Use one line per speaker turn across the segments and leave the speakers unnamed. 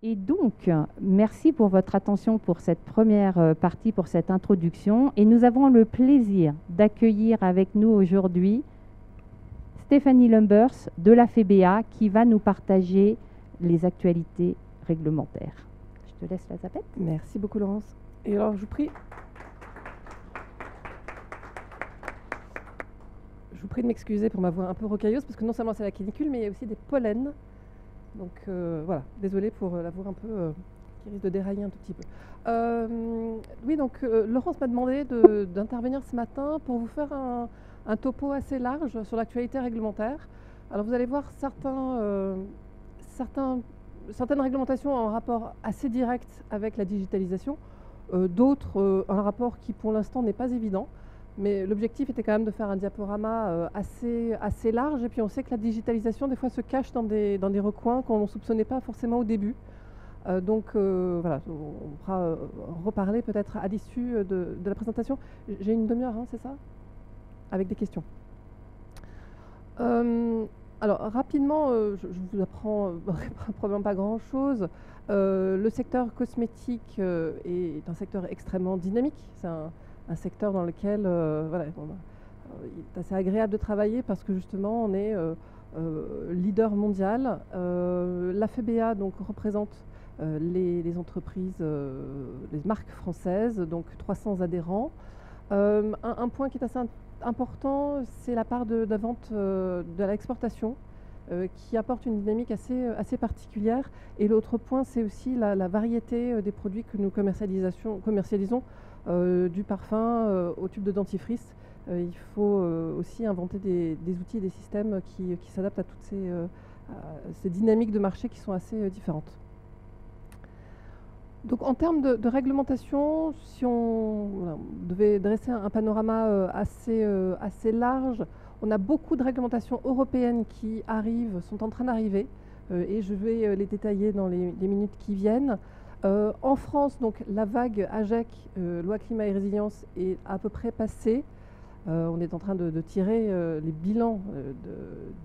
Et donc, merci pour votre attention pour cette première partie, pour cette introduction. Et nous avons le plaisir d'accueillir avec nous aujourd'hui Stéphanie Lumbers de la FEBA qui va nous partager les actualités réglementaires. Je te laisse la zapette.
Merci beaucoup Laurence. Et alors je vous prie de m'excuser pour ma voix un peu rocailleuse parce que non seulement c'est la canicule mais il y a aussi des pollens. Donc voilà, désolée pour la voix un peu qui risque de dérailler un tout petit peu. Oui, donc Laurence m'a demandé d'intervenir ce matin pour vous faire un topo assez large sur l'actualité réglementaire. Alors vous allez voir certaines réglementations en rapport assez direct avec la digitalisation, d'autres un rapport qui pour l'instant n'est pas évident. Mais l'objectif était quand même de faire un diaporama assez large. Et puis on sait que la digitalisation, des fois, se cache dans des recoins qu'on ne soupçonnait pas forcément au début. Donc voilà, on pourra reparler peut-être à l'issue de la présentation. J'ai une demi-heure, hein, c'est ça? Avec des questions. Alors rapidement, je vous apprends probablement pas grand-chose. Le secteur cosmétique est un secteur extrêmement dynamique. C'est un secteur dans lequel voilà, il est assez agréable de travailler parce que justement on est leader mondial. La FEBA donc représente les entreprises, les marques françaises, donc 300 adhérents. Un point qui est assez important, c'est la part de la vente de l'exportation qui apporte une dynamique assez particulière. Et l'autre point, c'est aussi la variété des produits que nous commercialisons. Du parfum au tube de dentifrice. Il faut aussi inventer des outils et des systèmes qui s'adaptent à toutes ces dynamiques de marché qui sont assez différentes. Donc en termes de réglementation, si on devait dresser un panorama assez large, on a beaucoup de réglementations européennes qui sont en train d'arriver, et je vais les détailler dans les minutes qui viennent. En France, donc, la vague AGEC, loi climat et résilience, est à peu près passée. On est en train de tirer les bilans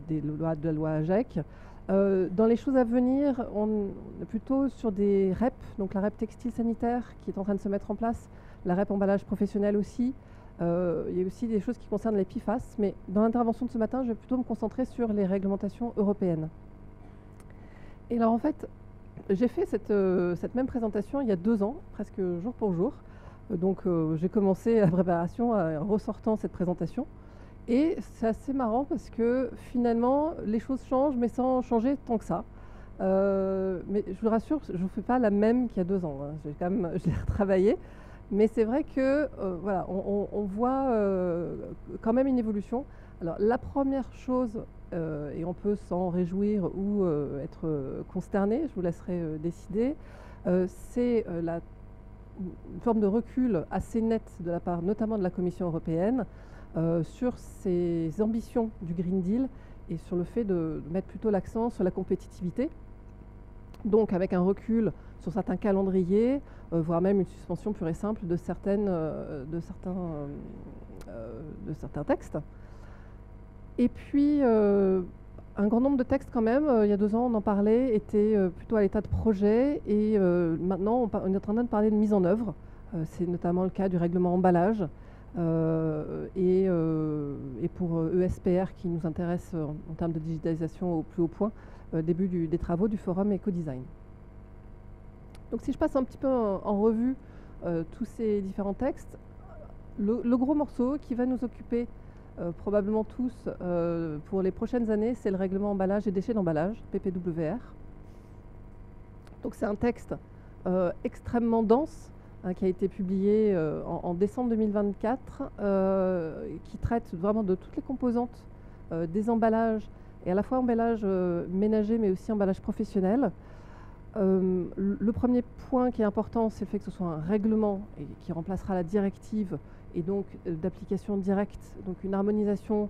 de la loi AGEC. Dans les choses à venir, on est plutôt sur des REP, donc la REP textile sanitaire qui est en train de se mettre en place, la REP emballage professionnel aussi. Il y a aussi des choses qui concernent les PFAS, mais dans l'intervention de ce matin, je vais plutôt me concentrer sur les réglementations européennes. Et alors en fait, j'ai fait cette même présentation il y a 2 ans, presque jour pour jour. Donc j'ai commencé la préparation en ressortant cette présentation. Et c'est assez marrant parce que finalement, les choses changent, mais sans changer tant que ça. Mais je vous rassure, je ne fais pas la même qu'il y a 2 ans. Hein. Je l'ai retravaillé. Mais c'est vrai que voilà, on voit quand même une évolution. Alors la première chose, et on peut s'en réjouir ou être consterné, je vous laisserai décider, c'est une forme de recul assez net de la part notamment de la Commission européenne sur ses ambitions du Green Deal et sur le fait de mettre plutôt l'accent sur la compétitivité. Donc avec un recul sur certains calendriers, voire même une suspension pure et simple de certains textes. Et puis, un grand nombre de textes quand même, il y a 2 ans on en parlait, étaient plutôt à l'état de projet et maintenant on est en train de parler de mise en œuvre. C'est notamment le cas du règlement emballage et pour ESPR qui nous intéresse en termes de digitalisation au plus haut point, début des travaux du forum Ecodesign. Donc si je passe un petit peu en revue tous ces différents textes, le gros morceau qui va nous occuper probablement tous pour les prochaines années, c'est le règlement emballage et déchets d'emballage, PPWR. Donc c'est un texte extrêmement dense hein, qui a été publié en décembre 2024, qui traite vraiment de toutes les composantes des emballages, et à la fois emballage ménager mais aussi emballage professionnel. Le premier point qui est important, c'est le fait que ce soit un règlement et qui remplacera la directive et donc d'application directe, donc une harmonisation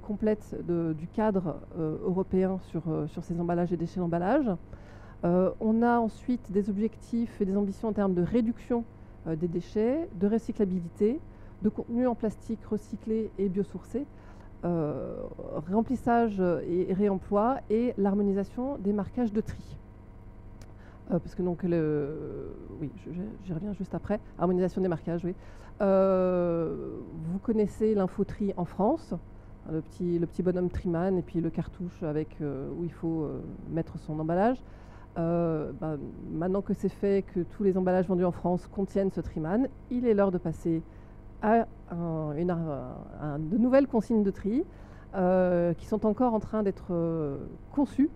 complète du cadre européen sur ces emballages et déchets d'emballage. On a ensuite des objectifs et des ambitions en termes de réduction des déchets, de recyclabilité, de contenu en plastique recyclé et biosourcé, remplissage et réemploi et l'harmonisation des marquages de tri. parce que donc oui, j'y reviens juste après. Harmonisation des marquages, oui. Vous connaissez l'infoterie en France, le petit bonhomme Triman et puis le cartouche avec où il faut mettre son emballage. Maintenant que c'est fait, que tous les emballages vendus en France contiennent ce Triman, il est l'heure de passer à de nouvelles consignes de tri qui sont encore en train d'être conçues.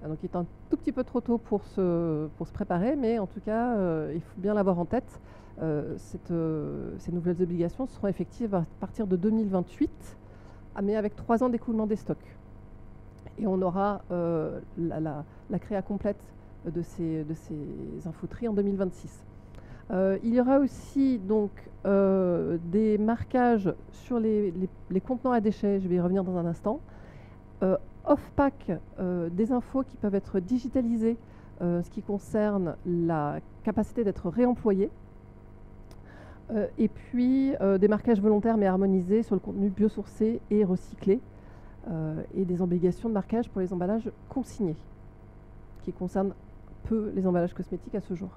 Donc il est un tout petit peu trop tôt pour se préparer, mais en tout cas, il faut bien l'avoir en tête. Ces nouvelles obligations seront effectives à partir de 2028, mais avec 3 ans d'écoulement des stocks. Et on aura la créa complète de ces infoteries en 2026. Il y aura aussi donc des marquages sur les contenants à déchets, je vais y revenir dans un instant. Off-pack, des infos qui peuvent être digitalisées, ce qui concerne la capacité d'être réemployé. Et puis des marquages volontaires mais harmonisés sur le contenu biosourcé et recyclé. Et des obligations de marquage pour les emballages consignés, qui concernent peu les emballages cosmétiques à ce jour.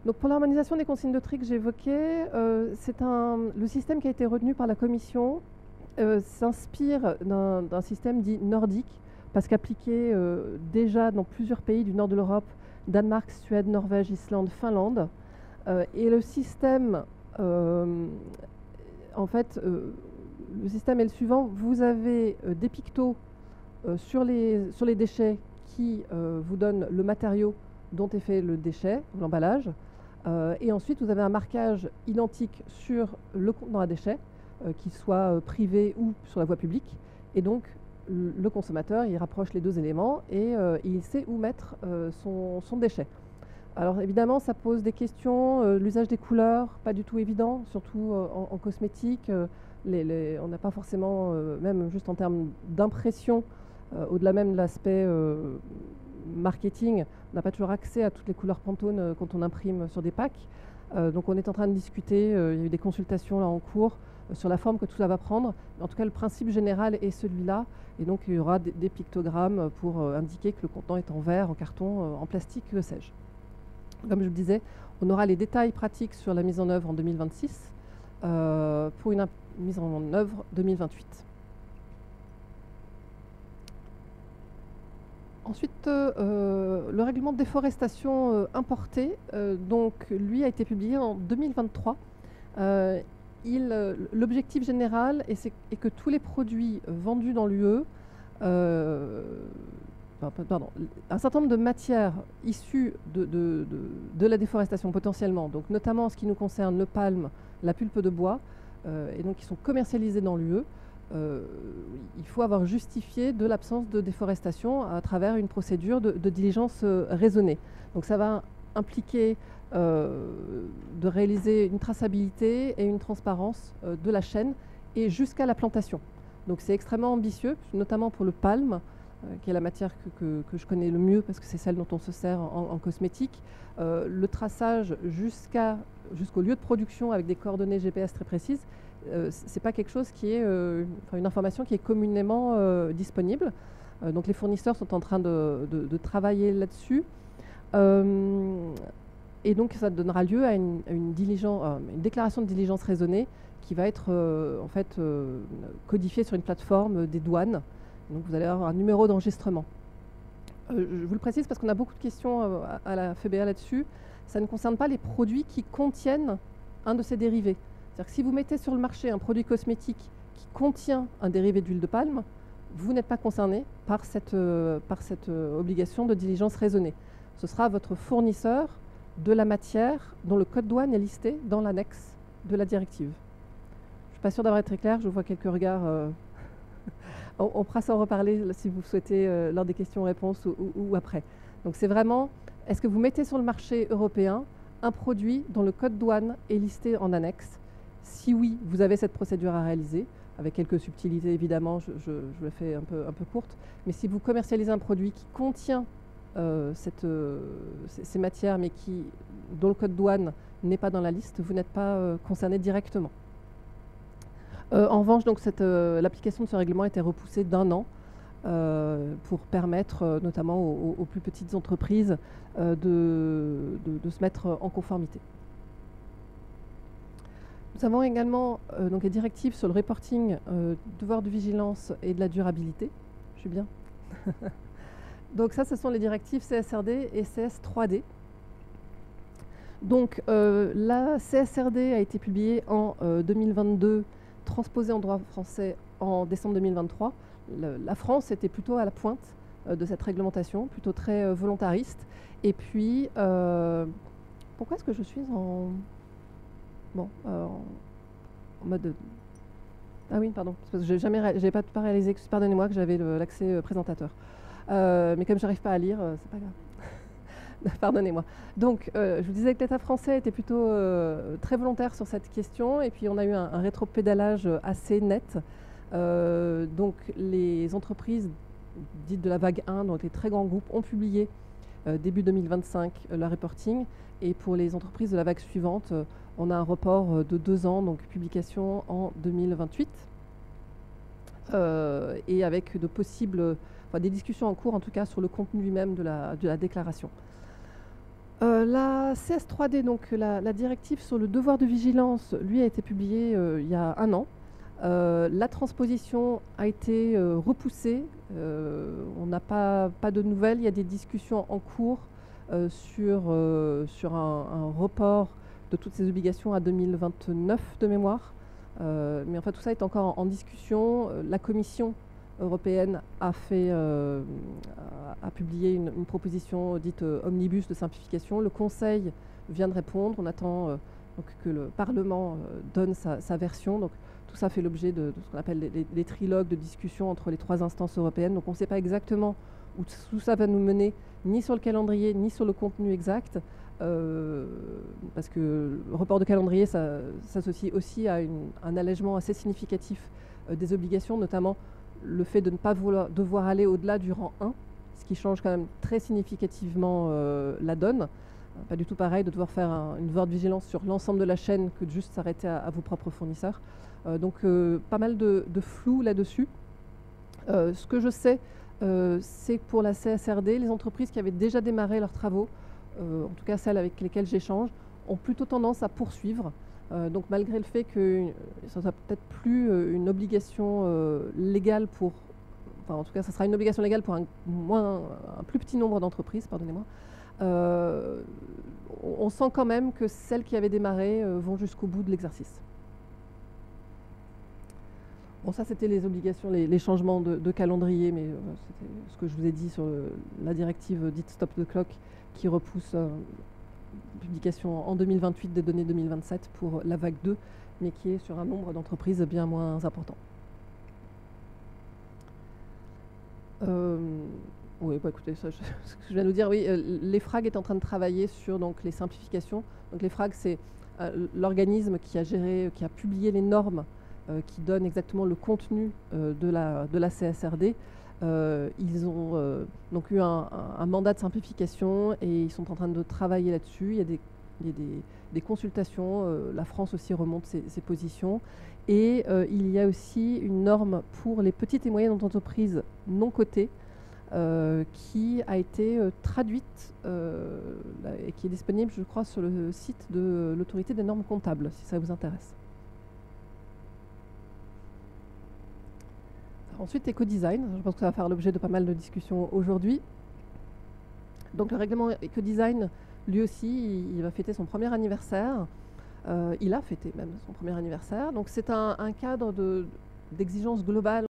Donc pour l'harmonisation des consignes de tri que j'évoquais, le système qui a été retenu par la Commission s'inspire d'un système dit nordique, parce qu'appliqué déjà dans plusieurs pays du nord de l'Europe, Danemark, Suède, Norvège, Islande, Finlande. Et le système, en fait, le système est le suivant. Vous avez des pictos sur les déchets qui vous donnent le matériau dont est fait le déchet, l'emballage. Et ensuite, vous avez un marquage identique sur le contenant à déchets, qu'il soit privé ou sur la voie publique. Et donc, le consommateur, il rapproche les deux éléments et il sait où mettre son déchet. Alors évidemment, ça pose des questions. L'usage des couleurs, pas du tout évident, surtout en cosmétique. On n'a pas forcément, même juste en termes d'impression, au-delà même de l'aspect marketing, on n'a pas toujours accès à toutes les couleurs Pantone quand on imprime sur des packs. Donc on est en train de discuter, il y a eu des consultations là en cours sur la forme que tout ça va prendre. En tout cas, le principe général est celui-là. Et donc il y aura des pictogrammes pour indiquer que le contenant est en verre, en carton, en plastique, que sais-je. Comme je le disais, on aura les détails pratiques sur la mise en œuvre en 2026 pour une mise en œuvre 2028. Ensuite, le règlement de déforestation importée, donc lui a été publié en 2023. L'objectif général est que tous les produits vendus dans l'UE, un certain nombre de matières issues de la déforestation potentiellement, donc notamment en ce qui nous concerne le palme, la pulpe de bois, et donc qui sont commercialisées dans l'UE, il faut avoir justifié de l'absence de déforestation à travers une procédure de diligence raisonnée. Donc ça va impliquer de réaliser une traçabilité et une transparence de la chaîne et jusqu'à la plantation. Donc c'est extrêmement ambitieux, notamment pour le palme, qui est la matière que je connais le mieux parce que c'est celle dont on se sert en cosmétique. Le traçage jusqu'au lieu de production avec des coordonnées GPS très précises, c'est pas quelque chose qui est une information qui est communément disponible. Donc les fournisseurs sont en train de travailler là-dessus. Et donc ça donnera lieu à une déclaration de diligence raisonnée qui va être codifiée sur une plateforme des douanes. Donc vous allez avoir un numéro d'enregistrement. Je vous le précise parce qu'on a beaucoup de questions à la FEBA là-dessus. Ça ne concerne pas les produits qui contiennent un de ces dérivés. C'est-à-dire que si vous mettez sur le marché un produit cosmétique qui contient un dérivé d'huile de palme, vous n'êtes pas concerné par cette obligation de diligence raisonnée. Ce sera votre fournisseur de la matière dont le code douane est listé dans l'annexe de la directive. Je ne suis pas sûre d'avoir été très claire, je vois quelques regards. On pourra s'en reparler si vous souhaitez lors des questions-réponses ou après. Donc c'est vraiment, est-ce que vous mettez sur le marché européen un produit dont le code douane est listé en annexe? Si oui, vous avez cette procédure à réaliser, avec quelques subtilités évidemment, je le fais un peu courte, mais si vous commercialisez un produit qui contient ces matières, mais dont le code douane n'est pas dans la liste, vous n'êtes pas concerné directement. En revanche, donc l'application de ce règlement a été repoussée d'1 an pour permettre notamment aux plus petites entreprises de se mettre en conformité. Nous avons également donc les directives sur le reporting, devoir de vigilance et de la durabilité. Je suis bien. Donc ça, ce sont les directives CSRD et CS3D. Donc la CSRD a été publiée en 2022, transposée en droit français en décembre 2023. La France était plutôt à la pointe de cette réglementation, plutôt très volontariste. Et puis, pourquoi est-ce que je suis en mode... Ah oui, pardon, parce que je n'ai pas réalisé, pardonnez-moi, que j'avais l'accès présentateur. Mais comme je n'arrive pas à lire, c'est pas grave. Pardonnez-moi. Donc, je vous disais que l'État français était plutôt très volontaire sur cette question, et puis on a eu un rétropédalage assez net. Donc, les entreprises dites de la vague 1, donc les très grands groupes, ont publié début 2025 leur reporting, et pour les entreprises de la vague suivante, on a un report de 2 ans, donc publication en 2028, et avec de possibles, des discussions en cours en tout cas sur le contenu lui-même de la déclaration. La CS3D, donc la directive sur le devoir de vigilance, lui a été publiée il y a 1 an. La transposition a été repoussée. On n'a pas de nouvelles. Il y a des discussions en cours sur un report de toutes ces obligations à 2029 de mémoire. Mais enfin, tout ça est encore en discussion. La Commission européenne a publié une proposition dite omnibus de simplification. Le Conseil vient de répondre. On attend donc que le Parlement donne sa version. Donc, tout ça fait l'objet de ce qu'on appelle les trilogues de discussion entre les 3 instances européennes. Donc on ne sait pas exactement où tout ça va nous mener, ni sur le calendrier, ni sur le contenu exact, parce que le report de calendrier s'associe aussi à un allègement assez significatif des obligations, notamment le fait de ne pas devoir aller au-delà du rang 1, ce qui change quand même très significativement la donne. Pas du tout pareil de devoir faire une devoir de vigilance sur l'ensemble de la chaîne que de juste s'arrêter à vos propres fournisseurs. Donc pas mal de flou là-dessus. Ce que je sais, c'est que pour la CSRD, les entreprises qui avaient déjà démarré leurs travaux, en tout cas celles avec lesquelles j'échange, ont plutôt tendance à poursuivre. Donc malgré le fait que ça ne sera peut-être plus une obligation légale pour... Enfin en tout cas ça sera une obligation légale pour un plus petit nombre d'entreprises, pardonnez-moi. On sent quand même que celles qui avaient démarré vont jusqu'au bout de l'exercice. Bon, ça, c'était les obligations, les changements de calendrier, mais c'était ce que je vous ai dit sur la directive dite Stop the Clock qui repousse publication en 2028 des données 2027 pour la vague 2, mais qui est sur un nombre d'entreprises bien moins important. Oui, écoutez, ce que je viens de vous dire, oui, l'EFRAG est en train de travailler sur donc, les simplifications. Donc l'EFRAG, c'est l'organisme qui a publié les normes qui donnent exactement le contenu de la CSRD. Ils ont donc eu un mandat de simplification et ils sont en train de travailler là-dessus. Il y a des consultations. La France aussi remonte ses positions. Et il y a aussi une norme pour les petites et moyennes entreprises non cotées qui a été traduite et qui est disponible, je crois, sur le site de l'autorité des normes comptables, si ça vous intéresse. Ensuite, éco-design. Je pense que ça va faire l'objet de pas mal de discussions aujourd'hui. Donc le règlement éco-design, lui aussi, il va fêter son premier anniversaire. Il a fêté même son premier anniversaire. Donc c'est un cadre d'exigence globale